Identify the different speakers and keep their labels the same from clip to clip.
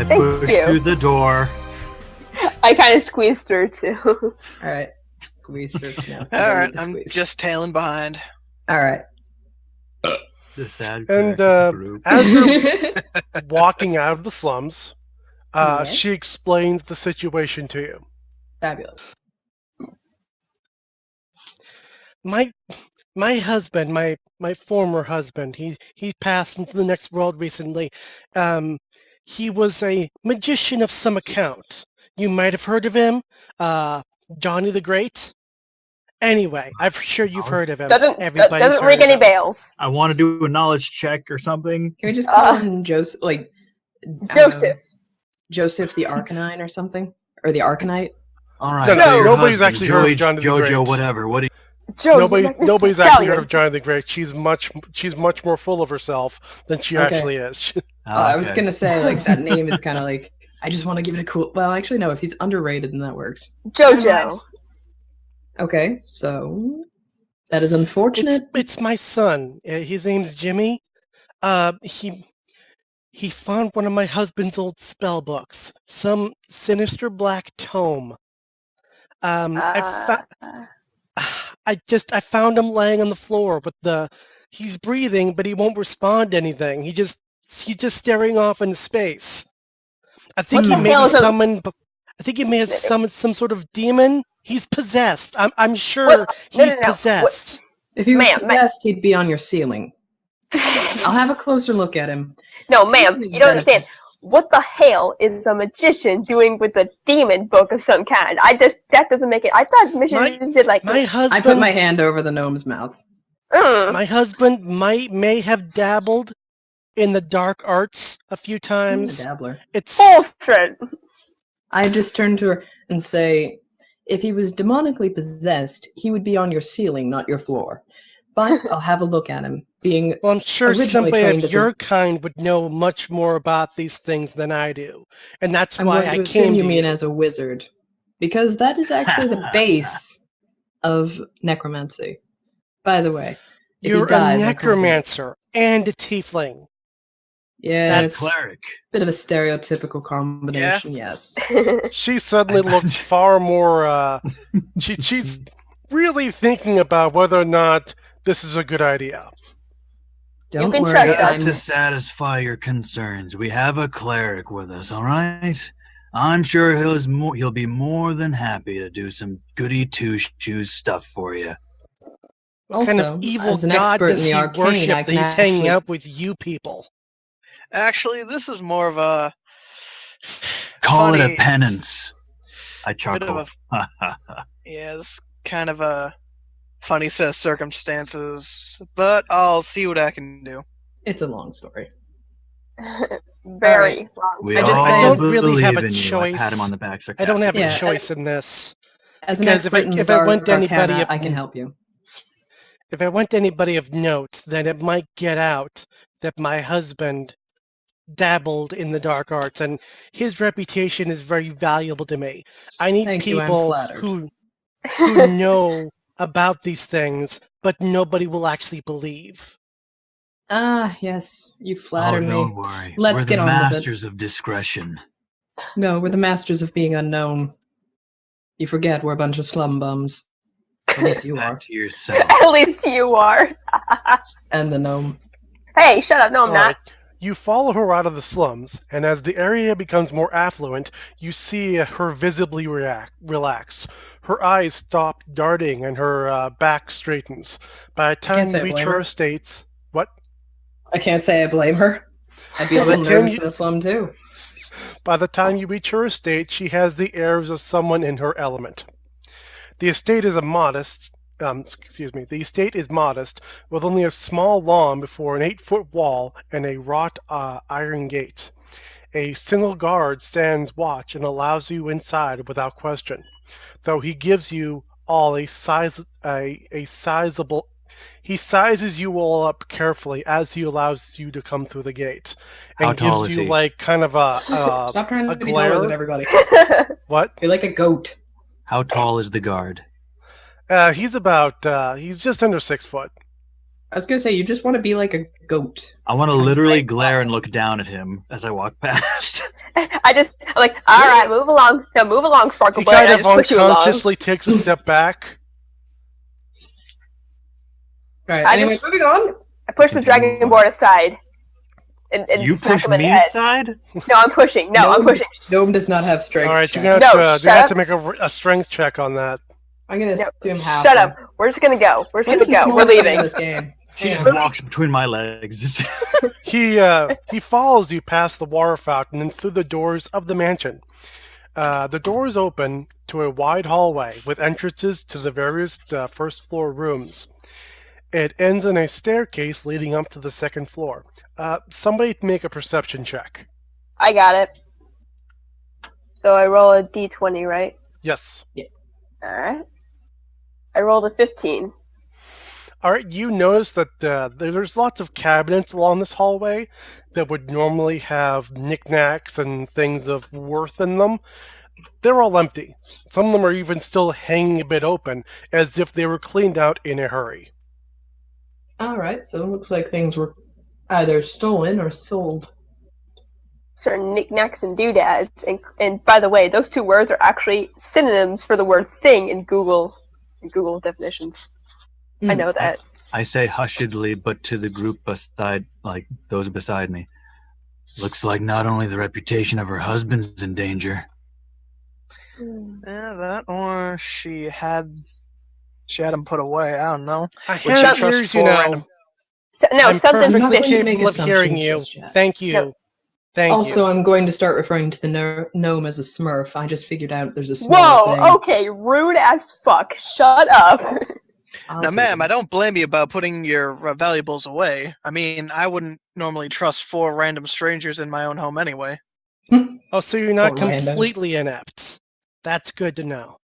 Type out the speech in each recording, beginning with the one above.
Speaker 1: I
Speaker 2: Thank
Speaker 1: push
Speaker 2: you.
Speaker 1: through the door.
Speaker 2: I kind of squeezed through too.
Speaker 3: All right. Squeeze search now.
Speaker 4: All right, I'm just tailing behind.
Speaker 3: All right.
Speaker 1: The sad
Speaker 5: And
Speaker 1: group.
Speaker 5: as you're walking out of the slums,
Speaker 3: Yes.
Speaker 5: she explains the situation to you.
Speaker 3: Fabulous.
Speaker 5: My husband, my former husband, he passed into the next world recently. He was a magician of some account. You might have heard of him, Johnny the Great. Anyway, I'm sure you've heard of him.
Speaker 2: Doesn't
Speaker 5: Everybody's heard
Speaker 2: ring
Speaker 5: of
Speaker 2: any
Speaker 5: him.
Speaker 2: bells.
Speaker 1: I want to do a knowledge check or something.
Speaker 3: Can we just call him Joseph? Like
Speaker 2: Joseph.
Speaker 3: Joseph the Arcanine or something, or the Arcanite?
Speaker 1: All right.
Speaker 5: No,
Speaker 1: so your
Speaker 5: nobody's
Speaker 1: husband,
Speaker 5: actually heard of Johnny the
Speaker 1: Jojo,
Speaker 5: Great.
Speaker 1: whatever. What do you?
Speaker 2: Joe,
Speaker 5: Nobody's actually heard of Johnny the Great. She's much more full of herself than she
Speaker 3: Okay.
Speaker 5: actually is.
Speaker 3: I was
Speaker 1: Okay.
Speaker 3: gonna say like that name is kind of like I just want to give it a cool. Well, actually, no. If he's underrated, then that works.
Speaker 2: Jojo.
Speaker 3: Okay, so that is unfortunate.
Speaker 5: It's my son. His name's Jimmy. He found one of my husband's old spell books, some sinister black tome. I found him laying on the floor with he's breathing, but he won't respond to anything. He's just staring off into space. I think he may have summoned some sort of demon. He's possessed. I'm sure he's possessed.
Speaker 3: If he was
Speaker 2: Ma'am,
Speaker 3: possessed, he'd be on your ceiling. I'll have a closer look at him.
Speaker 2: No, ma'am, you don't understand. What the hell is a magician doing with a demon book of some kind? That doesn't make it. I thought magicians did like
Speaker 5: my husband.
Speaker 3: I put my hand over the gnome's mouth.
Speaker 5: My husband may have dabbled in the dark arts a few times.
Speaker 3: A dabbler.
Speaker 5: It's
Speaker 2: bullshit.
Speaker 3: I just turn to her and say, if he was demonically possessed, he would be on your ceiling, not your floor. But I'll have a look at him.
Speaker 5: Well, I'm sure
Speaker 3: originally
Speaker 5: somebody
Speaker 3: trained
Speaker 5: of
Speaker 3: as
Speaker 5: your kind would know much more about these things than I do, and that's why I
Speaker 3: to
Speaker 5: came
Speaker 3: assume
Speaker 5: to
Speaker 3: you mean
Speaker 5: you.
Speaker 3: as a wizard, because that is actually the base of necromancy. By the way, if
Speaker 5: You're
Speaker 3: he dies,
Speaker 5: a
Speaker 3: I'll come
Speaker 5: necromancer and a tiefling.
Speaker 3: Yeah,
Speaker 5: That's
Speaker 3: it's
Speaker 1: Cleric.
Speaker 3: a bit of a stereotypical combination. Yes.
Speaker 5: She suddenly looks far more. She's really thinking about whether or not this is a good idea.
Speaker 3: Don't
Speaker 2: can
Speaker 3: worry.
Speaker 2: trust us.
Speaker 1: Just to satisfy your concerns, we have a cleric with us. All right. I'm sure he'll be more than happy to do some goody two shoes stuff for you.
Speaker 5: What kind
Speaker 3: Also,
Speaker 5: of evil
Speaker 3: as an
Speaker 5: god
Speaker 3: expert in
Speaker 5: does
Speaker 3: the
Speaker 5: he
Speaker 3: arcane,
Speaker 5: worship
Speaker 3: I
Speaker 5: that
Speaker 3: can
Speaker 5: he's hanging
Speaker 3: actually-
Speaker 5: out with you people?
Speaker 4: Actually, this is more of a
Speaker 1: Call it
Speaker 4: funny,
Speaker 1: a penance. I
Speaker 4: bit of
Speaker 1: chuckle.
Speaker 4: yeah, this is kind of a funny set of circumstances, but I'll see what I can do.
Speaker 3: It's a long story.
Speaker 2: Very long.
Speaker 1: We
Speaker 3: I just
Speaker 1: all
Speaker 3: say-
Speaker 5: I don't really have
Speaker 1: believe
Speaker 5: a
Speaker 1: in you.
Speaker 5: choice.
Speaker 1: I pat him on the back.
Speaker 5: I don't have
Speaker 3: Yeah,
Speaker 5: a choice in this.
Speaker 3: As an
Speaker 5: Because if
Speaker 3: expert in the
Speaker 5: if I went
Speaker 3: dark
Speaker 5: to anybody
Speaker 3: arcana,
Speaker 5: of-
Speaker 3: I can help you.
Speaker 5: If I went to anybody of note, then it might get out that my husband dabbled in the dark arts, and his reputation is very valuable to me. I need
Speaker 3: Thank you, I'm
Speaker 5: people
Speaker 3: flattered.
Speaker 5: who know about these things, but nobody will actually believe.
Speaker 3: Ah, yes, you flatter me.
Speaker 1: Don't worry.
Speaker 3: Let's
Speaker 1: We're
Speaker 3: get
Speaker 1: the
Speaker 3: on with it.
Speaker 1: masters of discretion.
Speaker 3: No, we're the masters of being unknown. You forget we're a bunch of slum bums. At least you are.
Speaker 1: Back to yourself.
Speaker 2: At least you are.
Speaker 3: And the gnome.
Speaker 2: Hey, shut up. No, I'm
Speaker 5: All
Speaker 2: not.
Speaker 5: right. You follow her out of the slums, and as the area becomes more affluent, you see her visibly relax. Her eyes stop darting, and her back straightens. By the time
Speaker 3: can't say
Speaker 5: you
Speaker 3: I
Speaker 5: reach
Speaker 3: blame
Speaker 5: her
Speaker 3: her.
Speaker 5: estates, what?
Speaker 3: I can't say I blame her. I'd be a
Speaker 5: By the
Speaker 3: little
Speaker 5: time
Speaker 3: nervous
Speaker 5: you-
Speaker 3: in a slum too.
Speaker 5: By the time you reach her estate, she has the airs of someone in her element. The estate is The estate is modest, with only a small lawn before an 8-foot wall and a wrought iron gate. A single guard stands watch and allows you inside without question, though he gives you all a sizable. He sizes you all up carefully as he allows you to come through the gate,
Speaker 1: How
Speaker 5: and
Speaker 1: tall
Speaker 5: gives
Speaker 1: is
Speaker 5: you
Speaker 1: he?
Speaker 5: like kind of a
Speaker 3: Stop trying
Speaker 5: a
Speaker 3: to be taller
Speaker 5: glare.
Speaker 3: than everybody.
Speaker 5: What?
Speaker 3: You're like a goat.
Speaker 1: How tall is the guard?
Speaker 5: He's just under 6 foot.
Speaker 3: I was gonna say, you just want to be like a goat.
Speaker 1: I want to literally glare and look down at him as I walk past.
Speaker 2: I'm like, all right, move along. No, move along, Sparkle
Speaker 5: He
Speaker 2: Boy.
Speaker 5: kind
Speaker 2: I
Speaker 5: of
Speaker 2: just push you along.
Speaker 5: unconsciously takes a step back.
Speaker 3: Alright,
Speaker 2: I
Speaker 3: anyway,
Speaker 2: just-
Speaker 3: moving on.
Speaker 2: I push the dragon board aside. And
Speaker 1: You
Speaker 2: smack
Speaker 1: push
Speaker 2: him in the
Speaker 1: me
Speaker 2: head.
Speaker 1: aside?
Speaker 2: No, I'm pushing. No, I'm pushing.
Speaker 3: Gnome does not have strength.
Speaker 5: All right,
Speaker 3: check.
Speaker 5: you're
Speaker 2: No,
Speaker 5: gonna
Speaker 2: shut
Speaker 5: have
Speaker 2: up.
Speaker 5: to make a strength check on that.
Speaker 3: I'm gonna
Speaker 2: No,
Speaker 3: assume half.
Speaker 2: Shut up. We're just gonna go. We're just gonna go. We're leaving.
Speaker 3: This game.
Speaker 1: She just
Speaker 3: Damn.
Speaker 1: walks between my legs.
Speaker 5: He follows you past the water fountain and through the doors of the mansion. The doors open to a wide hallway with entrances to the various first floor rooms. It ends in a staircase leading up to the second floor. Somebody make a perception check.
Speaker 2: I got it. So I roll a d20, right?
Speaker 5: Yes.
Speaker 2: Alright. I rolled a 15.
Speaker 5: All right, you notice that there's lots of cabinets along this hallway that would normally have knickknacks and things of worth in them. They're all empty. Some of them are even still hanging a bit open, as if they were cleaned out in a hurry.
Speaker 3: Alright, so it looks like things were either stolen or sold.
Speaker 2: Certain knickknacks and doodads. And by the way, those two words are actually synonyms for the word thing in Google definitions. I know that.
Speaker 1: I say hushedly, but to the group beside, like those beside me. Looks like not only the reputation of her husband's in danger.
Speaker 4: Yeah, that or she had him put away. I don't know.
Speaker 5: I
Speaker 4: Would you
Speaker 5: have
Speaker 4: trust
Speaker 5: ears, you
Speaker 4: four
Speaker 5: know.
Speaker 4: random-
Speaker 2: No,
Speaker 5: I'm
Speaker 2: something's
Speaker 3: not
Speaker 5: perfectly
Speaker 3: going to
Speaker 2: fishy.
Speaker 3: make
Speaker 5: capable of hearing
Speaker 3: assumptions
Speaker 5: you.
Speaker 3: just yet.
Speaker 5: Thank you.
Speaker 2: No.
Speaker 5: Thank
Speaker 3: Also,
Speaker 5: you.
Speaker 3: I'm going to start referring to the gnome as a smurf. I just figured out there's a small thing.
Speaker 2: Whoa, okay, rude as fuck. Shut up.
Speaker 3: I'll
Speaker 4: Now,
Speaker 3: take
Speaker 4: ma'am,
Speaker 3: it.
Speaker 4: I don't blame you about putting your valuables away. I mean, I wouldn't normally trust 4 random strangers in my own home anyway.
Speaker 5: Oh, so you're not
Speaker 3: Poor randos.
Speaker 5: completely inept. That's good to know.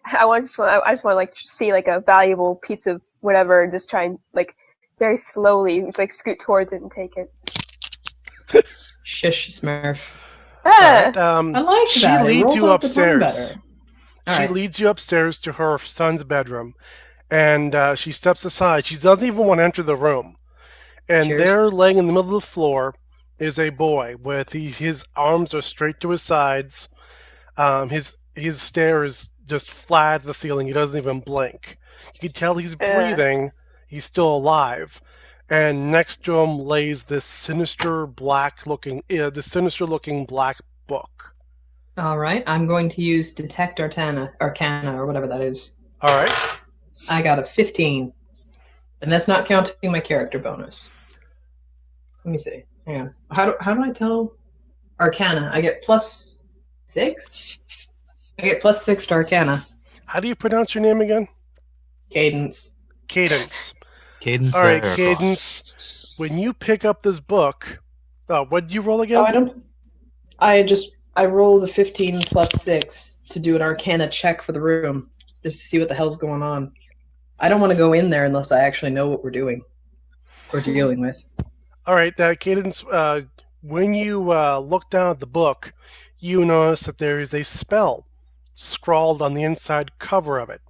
Speaker 2: I just want to like see like a valuable piece of whatever and just try and like very slowly like scoot towards it and take it.
Speaker 3: Shush, smurf.
Speaker 2: Ah!
Speaker 5: Alright,
Speaker 3: I like
Speaker 5: she
Speaker 3: that. It
Speaker 5: leads
Speaker 3: rolls
Speaker 5: you
Speaker 3: off the tongue
Speaker 5: upstairs.
Speaker 3: better.
Speaker 5: She
Speaker 3: Alright.
Speaker 5: leads you upstairs to her son's bedroom, and she steps aside. She doesn't even want to enter the room. And
Speaker 3: Cheers.
Speaker 5: there, laying in the middle of the floor, is a boy with his arms are straight to his sides. His stare is just flat at the ceiling. He doesn't even blink. You can tell he's breathing. He's still alive. And next to him lays this sinister looking black book.
Speaker 3: All right, I'm going to use Detect Arcana, or whatever that is.
Speaker 5: All right.
Speaker 3: I got a 15. And that's not counting my character bonus. Let me see. Hang on. How do I tell Arcana? I get +6? I get +6 to Arcana.
Speaker 5: How do you pronounce your name again?
Speaker 3: Cadence.
Speaker 5: Cadence.
Speaker 1: Cadence.
Speaker 5: All right,
Speaker 1: there,
Speaker 5: Cadence. When you pick up this book, what did you roll again?
Speaker 3: Oh, I rolled a 15 +6 to do an Arcana check for the room, just to see what the hell's going on. I don't want to go in there unless I actually know what we're doing or dealing with.
Speaker 5: All right, Cadence. When you look down at the book, you notice that there is a spell scrawled on the inside cover of it,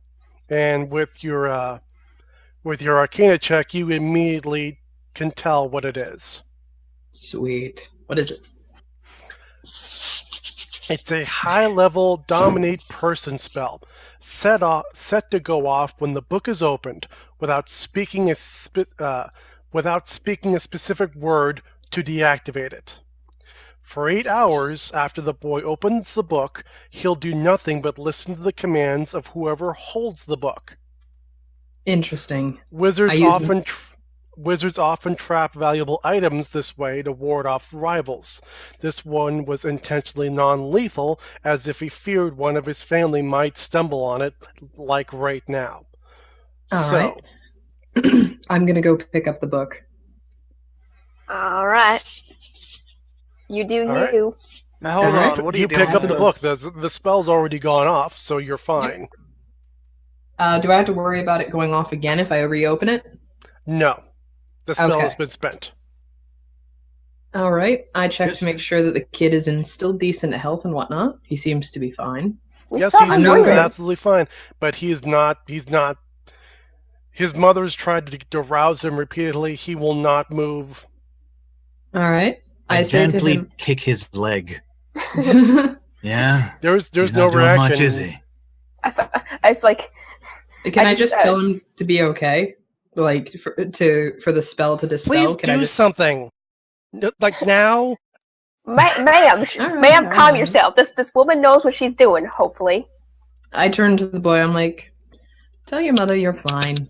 Speaker 5: and with your Arcana check, you immediately can tell what it is.
Speaker 3: Sweet. What is it?
Speaker 5: It's a high-level dominate person spell, set to go off when the book is opened, without speaking a specific word to deactivate it. For 8 hours after the boy opens the book, he'll do nothing but listen to the commands of whoever holds the book.
Speaker 3: Interesting.
Speaker 5: Wizards
Speaker 3: I use
Speaker 5: often trap valuable items this way to ward off rivals. This one was intentionally non-lethal, as if he feared one of his family might stumble on it, like right now.
Speaker 3: All right. I'm gonna go pick up the book.
Speaker 2: Alright. You do
Speaker 5: All right.
Speaker 2: you.
Speaker 4: Now hold
Speaker 3: Alright.
Speaker 4: on. What are
Speaker 5: you
Speaker 4: you
Speaker 5: pick
Speaker 4: doing?
Speaker 5: up the book. The spell's already gone off, so you're fine.
Speaker 3: Do I have to worry about it going off again if I reopen it?
Speaker 5: No. The spell
Speaker 3: Okay.
Speaker 5: has been spent.
Speaker 3: All right. I check
Speaker 1: Just-
Speaker 3: to make sure that the kid is in still decent health and whatnot. He seems to be fine.
Speaker 2: We
Speaker 5: Yes,
Speaker 2: stopped
Speaker 5: he's
Speaker 3: doing
Speaker 5: doing
Speaker 3: good.
Speaker 5: absolutely fine, but he's not His mother's tried to rouse him repeatedly. He will not move.
Speaker 3: All right. I say to
Speaker 1: gently
Speaker 3: him.
Speaker 1: kick his leg. Yeah.
Speaker 5: There's
Speaker 1: He's
Speaker 5: no
Speaker 1: not doing
Speaker 5: reaction.
Speaker 1: much, is he?
Speaker 2: I like.
Speaker 3: Can
Speaker 2: I
Speaker 3: I
Speaker 2: just
Speaker 3: just tell him to be okay? Like for the spell to dispel?
Speaker 5: Please
Speaker 3: Can I
Speaker 5: do
Speaker 3: just...
Speaker 5: something. No, like now.
Speaker 2: Ma'am,
Speaker 3: All right,
Speaker 2: calm
Speaker 3: all right.
Speaker 2: yourself. This woman knows what she's doing. Hopefully.
Speaker 3: I turn to the boy. I'm like, tell your mother you're fine.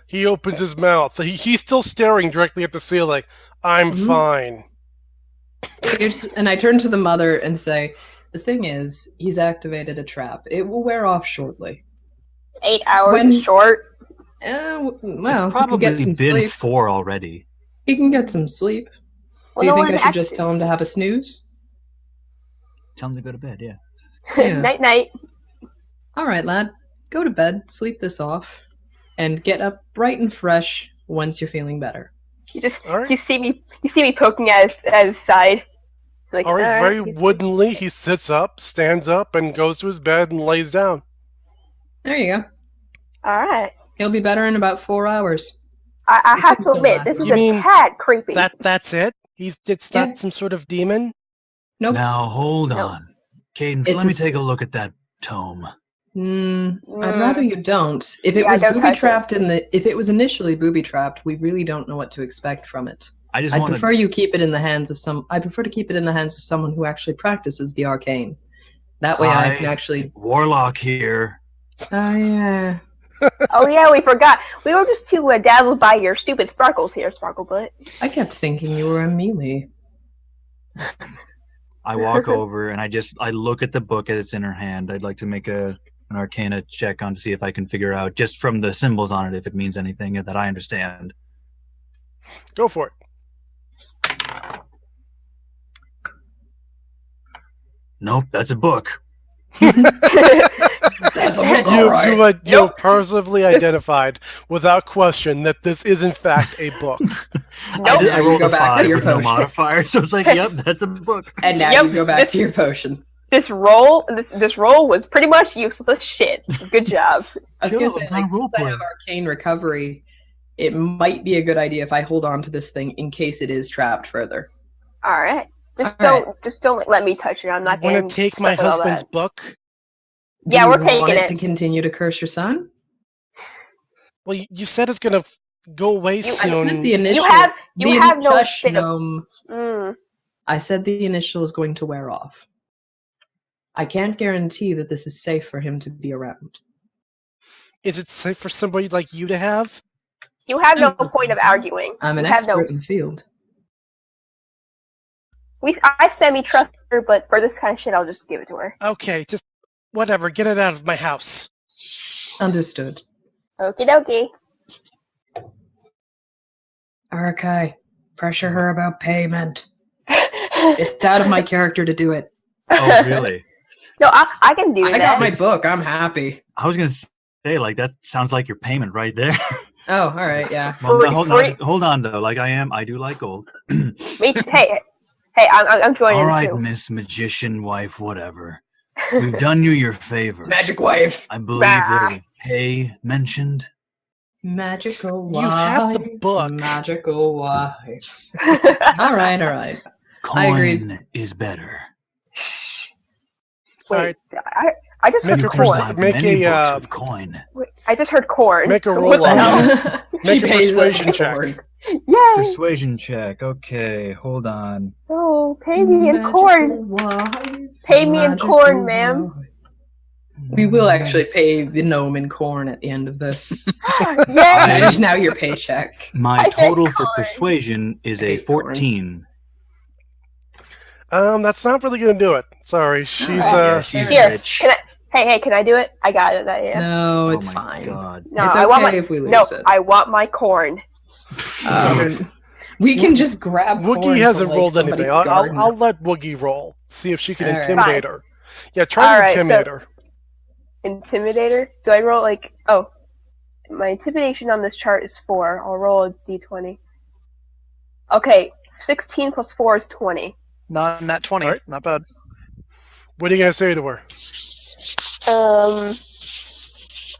Speaker 5: He opens his mouth. He's still staring directly at the ceiling. I'm
Speaker 3: Mhm.
Speaker 5: fine.
Speaker 3: And I turn to the mother and say, the thing is, he's activated a trap. It will wear off shortly.
Speaker 2: 8 hours
Speaker 3: When-
Speaker 2: is short.
Speaker 3: Well,
Speaker 1: It's
Speaker 3: he can
Speaker 1: probably
Speaker 3: get some
Speaker 1: been
Speaker 3: sleep.
Speaker 1: 4 already.
Speaker 3: He can get some sleep. Do you
Speaker 2: Well, no
Speaker 3: think I
Speaker 2: one's
Speaker 3: should just
Speaker 2: active.
Speaker 3: tell him to have a snooze?
Speaker 1: Tell him to go to bed, yeah.
Speaker 3: Yeah.
Speaker 2: Night night.
Speaker 3: All right, lad. Go to bed, sleep this off, and get up bright and fresh once you're feeling better.
Speaker 5: All right.
Speaker 2: You see me poking at his side. Like,
Speaker 5: All right, very
Speaker 2: he's-
Speaker 5: woodenly, he sits up, stands up, and goes to his bed and lays down.
Speaker 3: There you go.
Speaker 2: All right.
Speaker 3: He'll be better in about 4 hours.
Speaker 2: I have to
Speaker 3: Don't
Speaker 2: admit,
Speaker 3: last
Speaker 2: this
Speaker 3: long.
Speaker 2: is
Speaker 5: You
Speaker 2: a
Speaker 5: mean
Speaker 2: tad creepy.
Speaker 5: That's it? It's
Speaker 3: Yeah.
Speaker 5: not some sort of demon?
Speaker 3: Nope.
Speaker 1: Now, hold
Speaker 2: No.
Speaker 1: on. Cadence,
Speaker 3: It's
Speaker 1: let me
Speaker 3: a s-
Speaker 1: take a look at that tome.
Speaker 3: I'd rather you don't. If it
Speaker 2: Yeah,
Speaker 3: was
Speaker 2: don't
Speaker 3: booby
Speaker 2: touch it.
Speaker 3: trapped if it was initially booby trapped, we really don't know what to expect from it.
Speaker 1: I just
Speaker 3: I'd
Speaker 1: want
Speaker 3: prefer
Speaker 1: to...
Speaker 3: you keep it in the hands of I prefer to keep it in the hands of someone who actually practices the arcane. That way I can actually.
Speaker 1: Warlock here.
Speaker 3: Oh yeah.
Speaker 2: Oh yeah, we forgot. We were just too dazzled by your stupid sparkles here, Sparkle Butt.
Speaker 3: I kept thinking you were a melee.
Speaker 1: I walk over and I look at the book as it's in her hand. I'd like to make an Arcana check on to see if I can figure out, just from the symbols on it, if it means anything that I understand.
Speaker 5: Go for it.
Speaker 1: Nope, that's a book.
Speaker 3: That's a book,
Speaker 5: You
Speaker 3: alright.
Speaker 5: you have personally identified, without question, that this is in fact a book.
Speaker 2: Nope.
Speaker 3: Now you
Speaker 1: rolled
Speaker 3: go
Speaker 1: a
Speaker 3: back to
Speaker 1: 5
Speaker 3: your
Speaker 1: with no
Speaker 3: potion.
Speaker 1: modifier, so it's like, yep, that's a book.
Speaker 3: And now
Speaker 2: Yep,
Speaker 3: you go back
Speaker 2: this-
Speaker 3: to your potion.
Speaker 2: This roll was pretty much useless as shit. Good job.
Speaker 3: I was
Speaker 1: Cool,
Speaker 3: gonna say,
Speaker 1: I'm gonna
Speaker 3: like, since I
Speaker 1: roleplay.
Speaker 3: have arcane recovery, it might be a good idea if I hold on to this thing in case it is trapped further.
Speaker 2: All right. Just
Speaker 3: All
Speaker 2: don't let me touch it. I'm not
Speaker 5: Want
Speaker 2: going
Speaker 5: to take my husband's book?
Speaker 3: Do
Speaker 2: Yeah,
Speaker 3: you
Speaker 2: we're
Speaker 3: want
Speaker 2: taking
Speaker 3: it
Speaker 2: it.
Speaker 3: to continue to curse your son.
Speaker 5: Well, you said it's gonna go away
Speaker 3: I said
Speaker 5: soon.
Speaker 3: the initial.
Speaker 2: You have no
Speaker 3: Shush,
Speaker 2: bit of-
Speaker 3: gnome.
Speaker 2: Mm.
Speaker 3: I said the initial is going to wear off. I can't guarantee that this is safe for him to be around.
Speaker 5: Is it safe for somebody like you to have?
Speaker 2: You have no point of arguing.
Speaker 3: I'm an
Speaker 2: You have no-
Speaker 3: expert in the field.
Speaker 2: I semi-trust her, but for this kind of shit, I'll just give it to her.
Speaker 5: Okay, just whatever. Get it out of my house.
Speaker 3: Understood.
Speaker 2: Okie dokie.
Speaker 3: Arakai, pressure her about payment. It's out of my character to do it.
Speaker 1: Oh, really?
Speaker 2: No, I can do
Speaker 3: I
Speaker 2: that.
Speaker 3: got my book. I'm happy.
Speaker 1: I was going to say, like, that sounds like your payment right there.
Speaker 3: Oh, all right, yeah.
Speaker 1: Well,
Speaker 2: Free-
Speaker 1: no, hold,
Speaker 2: free-
Speaker 1: no, hold on, though. Like I do like gold.
Speaker 2: Hey, I'm joining
Speaker 1: All
Speaker 2: in
Speaker 1: right,
Speaker 2: too.
Speaker 1: Miss Magician Wife, whatever. We've done you your favor.
Speaker 3: Magic wife.
Speaker 1: I believe
Speaker 2: Bah.
Speaker 1: there's pay mentioned.
Speaker 3: Magical wife.
Speaker 5: You have the book.
Speaker 3: Magical wife. All right, all right.
Speaker 1: Coin
Speaker 3: I agreed.
Speaker 1: is better.
Speaker 2: Wait, I just
Speaker 5: Make
Speaker 2: heard
Speaker 1: You
Speaker 5: a
Speaker 1: can
Speaker 2: corn.
Speaker 5: percent-
Speaker 1: buy
Speaker 5: make
Speaker 1: many
Speaker 5: a,
Speaker 1: books
Speaker 5: uh,
Speaker 1: with coin.
Speaker 2: Wait, I just heard corn.
Speaker 5: Make a
Speaker 2: What
Speaker 5: roll
Speaker 2: the
Speaker 5: on
Speaker 2: hell?
Speaker 5: it. Make
Speaker 3: She
Speaker 5: a
Speaker 3: pays us
Speaker 5: persuasion check.
Speaker 3: corn.
Speaker 2: Yay!
Speaker 1: Persuasion check. Okay, hold on.
Speaker 2: Oh, pay me in
Speaker 3: Magical
Speaker 2: corn.
Speaker 3: wife.
Speaker 2: Pay me in
Speaker 3: Magical
Speaker 2: corn, ma'am.
Speaker 3: wife. We will actually pay the gnome in corn at the end of this.
Speaker 2: Yay!
Speaker 3: That is now your paycheck.
Speaker 1: My
Speaker 2: I hate
Speaker 1: total for
Speaker 2: corn.
Speaker 1: persuasion is
Speaker 3: I
Speaker 1: a
Speaker 3: hate corn.
Speaker 1: 14.
Speaker 5: That's not really gonna do it. Sorry, she's
Speaker 1: Yeah, she's
Speaker 2: Here,
Speaker 1: rich.
Speaker 2: Hey, can I do it? I got it. Yeah.
Speaker 3: No,
Speaker 1: Oh
Speaker 3: it's
Speaker 1: my
Speaker 3: fine.
Speaker 1: God.
Speaker 2: No,
Speaker 3: It's
Speaker 2: I want
Speaker 3: okay
Speaker 2: my
Speaker 3: if we lose
Speaker 2: no.
Speaker 3: it.
Speaker 2: I want my corn.
Speaker 3: We can just grab corn
Speaker 5: Woogie hasn't
Speaker 3: from, like,
Speaker 5: rolled anything.
Speaker 3: somebody's
Speaker 5: I'll
Speaker 3: garden.
Speaker 5: let Woogie roll. See if she can
Speaker 3: All right.
Speaker 5: intimidate
Speaker 2: Fine.
Speaker 5: her. Yeah, try to
Speaker 2: All right,
Speaker 5: intimidate
Speaker 2: so-
Speaker 5: her.
Speaker 2: Intimidator? Do I roll like? Oh, my intimidation on this chart is 4. I'll roll a d20. Okay, 16 plus 4 is 20.
Speaker 4: Not 20.
Speaker 5: Alright.
Speaker 4: Not bad.
Speaker 5: What are you gonna say to her?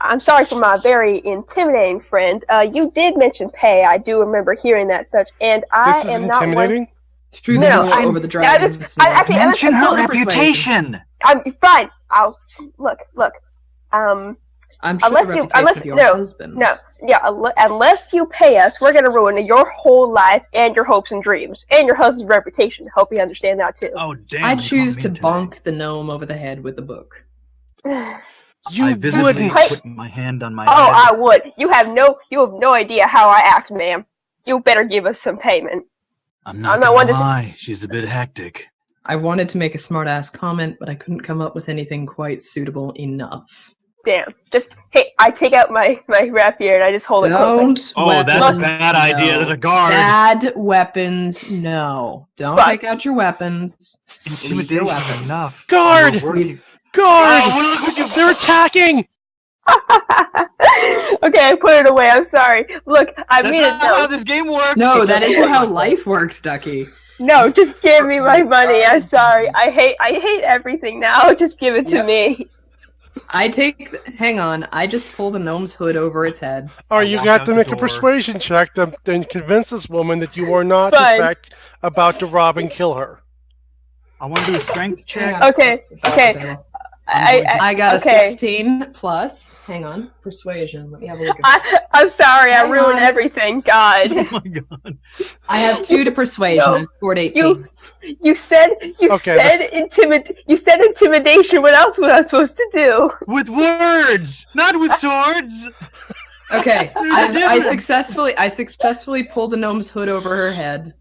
Speaker 2: I'm sorry for my very intimidating friend. You did mention pay. I do remember hearing that such, and I
Speaker 5: This is
Speaker 2: am not one.
Speaker 5: intimidating?
Speaker 3: Through
Speaker 2: No,
Speaker 3: the
Speaker 2: I'm-
Speaker 3: door over the dragons.
Speaker 2: I actually-
Speaker 1: Mention
Speaker 2: I'm
Speaker 1: her
Speaker 2: totally
Speaker 1: reputation.
Speaker 2: I'm fine. I'll look.
Speaker 3: I'm sure
Speaker 2: unless
Speaker 3: the
Speaker 2: you-
Speaker 3: reputation
Speaker 2: unless-
Speaker 3: of your
Speaker 2: no,
Speaker 3: husband.
Speaker 2: No, yeah. Unless you pay us, we're gonna ruin your whole life and your hopes and dreams and your husband's reputation. Hope you understand that too.
Speaker 1: Oh damn!
Speaker 3: I
Speaker 1: you
Speaker 3: choose
Speaker 1: caught
Speaker 3: to
Speaker 1: me today.
Speaker 3: bonk the gnome over the head with the book.
Speaker 5: You
Speaker 1: I visibly
Speaker 5: wouldn't.
Speaker 1: put my hand on my
Speaker 2: Oh,
Speaker 1: head.
Speaker 2: I would. You have no idea how I act, ma'am. You better give us some payment.
Speaker 1: I'm not
Speaker 2: not one
Speaker 1: gonna
Speaker 2: to-
Speaker 1: lie. She's a bit hectic.
Speaker 3: I wanted to make a smart-ass comment, but I couldn't come up with anything quite suitable enough.
Speaker 2: Damn. Just hey, I take out my rapier and I just hold it close. Like,
Speaker 3: Don't.
Speaker 1: Oh, that's a
Speaker 3: weapons,
Speaker 1: bad idea.
Speaker 3: no.
Speaker 1: There's a guard.
Speaker 3: Bad weapons, no. Don't
Speaker 2: But-
Speaker 3: take out your weapons.
Speaker 1: Intimidation
Speaker 3: weapons.
Speaker 1: enough.
Speaker 5: Guard!
Speaker 1: We're working-
Speaker 5: Guard!
Speaker 1: Oh,
Speaker 5: They're attacking!
Speaker 2: okay, I put it away. I'm sorry. Look, I
Speaker 1: That's
Speaker 2: mean
Speaker 1: not
Speaker 2: it.
Speaker 1: how
Speaker 2: No,
Speaker 1: this game works.
Speaker 3: No, that isn't how life works, Ducky.
Speaker 2: no, just give me my money. I'm sorry. I hate everything now. Just give it to
Speaker 3: Yep.
Speaker 2: me.
Speaker 3: Hang on, I just pull the gnome's hood over its head.
Speaker 5: Or
Speaker 1: I'll
Speaker 5: you
Speaker 1: walk
Speaker 5: got
Speaker 1: out
Speaker 5: to
Speaker 1: the
Speaker 5: make a
Speaker 1: door.
Speaker 5: persuasion check to then convince this woman that you are not,
Speaker 2: Fine.
Speaker 5: in fact, about to rob and kill her.
Speaker 1: I want to do a strength check.
Speaker 3: Hang on.
Speaker 2: Okay, okay.
Speaker 3: I got
Speaker 2: okay.
Speaker 3: a 16 plus. Hang on, persuasion. Let me have a look at
Speaker 2: I'm sorry. I
Speaker 3: Hang
Speaker 2: ruined
Speaker 3: on.
Speaker 2: everything. God.
Speaker 1: Oh my god.
Speaker 3: I have 2 to persuasion.
Speaker 2: No.
Speaker 3: I scored 18.
Speaker 2: You said intimidation. What else was I supposed to do?
Speaker 1: With words, not with swords.
Speaker 3: Okay,
Speaker 1: There's a
Speaker 3: I
Speaker 1: difference.
Speaker 3: successfully pulled the gnome's hood over her head,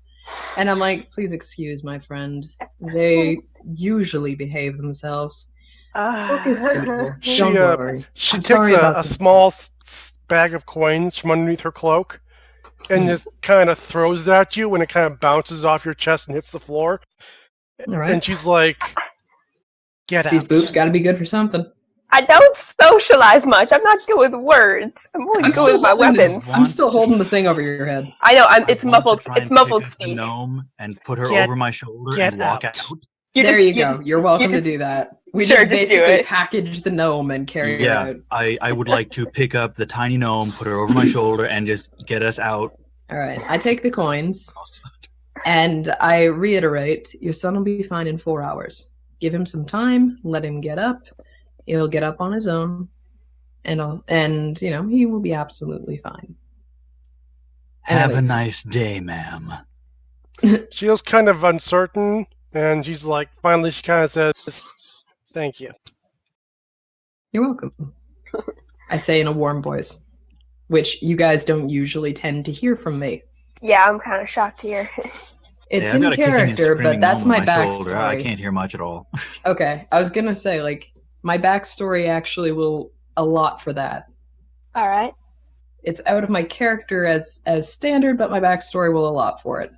Speaker 3: and I'm like, please excuse my friend. They usually behave themselves. Book is suitable.
Speaker 5: She,
Speaker 3: Don't worry.
Speaker 5: She
Speaker 3: I'm
Speaker 5: takes
Speaker 3: sorry about
Speaker 5: a
Speaker 3: this.
Speaker 5: small bag of coins from underneath her cloak and just kind of throws it at you when it kind of bounces off your chest and hits the floor.
Speaker 3: All right.
Speaker 5: And she's like, get
Speaker 3: These
Speaker 5: out.
Speaker 3: boobs got to be good for something.
Speaker 2: I don't socialize much. I'm not good with words. I'm only good with my weapons.
Speaker 3: I'm still holding the thing over your head.
Speaker 2: I know. It's
Speaker 1: I want
Speaker 2: muffled.
Speaker 1: to try
Speaker 2: It's
Speaker 1: and
Speaker 2: muffled
Speaker 1: pick up the
Speaker 2: speak.
Speaker 1: gnome and put her
Speaker 5: Get-
Speaker 1: over my shoulder
Speaker 5: get
Speaker 1: and walk
Speaker 5: out.
Speaker 1: out.
Speaker 3: There you go. You're welcome
Speaker 2: just-
Speaker 3: to do that. We
Speaker 2: Sure,
Speaker 3: just
Speaker 2: just do
Speaker 3: basically
Speaker 2: it.
Speaker 3: package the gnome and carry it
Speaker 1: Yeah,
Speaker 3: out.
Speaker 1: I would like to pick up the tiny gnome, put her over my shoulder, and just get us out.
Speaker 3: All right. I take the coins and I reiterate, your son will be fine in 4 hours. Give him some time. Let him get up. He'll get up on his own, and you know he will be absolutely fine. And
Speaker 1: Have
Speaker 3: I
Speaker 1: a
Speaker 3: leave.
Speaker 1: nice day, ma'am.
Speaker 5: She was kind of uncertain, and she's like, finally, she kind of says, thank you.
Speaker 3: You're welcome. I say in a warm voice, which you guys don't usually tend to hear from me.
Speaker 2: Yeah, I'm kind of shocked here.
Speaker 3: It's
Speaker 1: Yeah, I've
Speaker 3: in
Speaker 1: got a kicking and
Speaker 3: character,
Speaker 1: screaming
Speaker 3: but that's
Speaker 1: gnome
Speaker 3: my
Speaker 1: on shoulder. I
Speaker 3: backstory.
Speaker 1: can't hear much at all.
Speaker 3: Okay, I was gonna say, like, my backstory actually will a lot for that.
Speaker 2: All right.
Speaker 3: It's out of my character as standard, but my backstory will a lot for it.